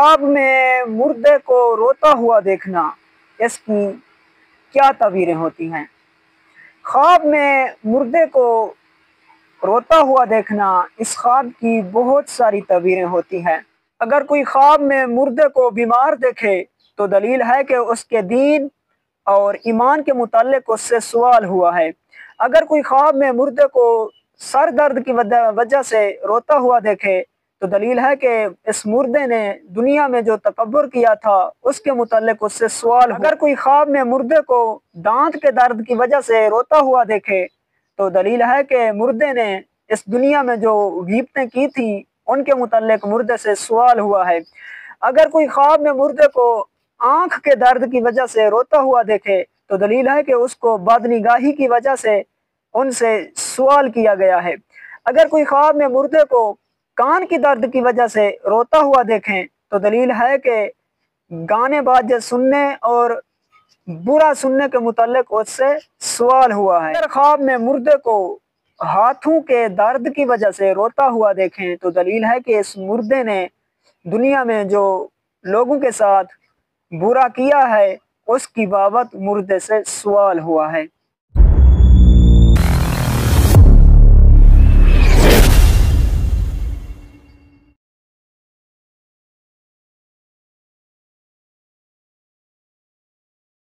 ख्वाब में मुर्दे को रोता हुआ देखना, इसकी क्या तबीरें होती हैं। ख्वाब में मुर्दे को रोता हुआ देखना, इस ख्वाब की बहुत सारी तबीरें होती हैं। अगर कोई ख्वाब में मुर्दे को बीमार देखे तो दलील है कि उसके दीन और ईमान के मुताल्लिक उससे सवाल हुआ है। अगर कोई ख्वाब में मुर्दे को सर दर्द की वजह से रोता हुआ देखे तो दलील है कि इस मुर्दे ने दुनिया में जो तकब्बुर किया था उसके मुताल्लिक उससे सवाल। अगर कोई ख्वाब में मुर्दे को दांत के दर्द की वजह से रोता हुआ देखे तो दलील है कि मुर्दे ने इस दुनिया में जो गीबतें की थी उनके मुताल्लिक मुर्दे से सवाल हुआ है। अगर कोई ख्वाब में मुर्दे को आंख के दर्द की वजह से रोता हुआ देखे तो दलील है कि उसको बदनिगाही की वजह से उनसे सवाल किया गया है। अगर कोई ख्वाब में मुर्दे को कान की दर्द की वजह से रोता हुआ देखें तो दलील है कि गाने बाजे सुनने और बुरा सुनने के मुताल्लिक उससे सवाल हुआ है। अगर ख्वाब में मुर्दे को हाथों के दर्द की वजह से रोता हुआ देखें तो दलील है कि इस मुर्दे ने दुनिया में जो लोगों के साथ बुरा किया है उसकी बाबत मुर्दे से सवाल हुआ है।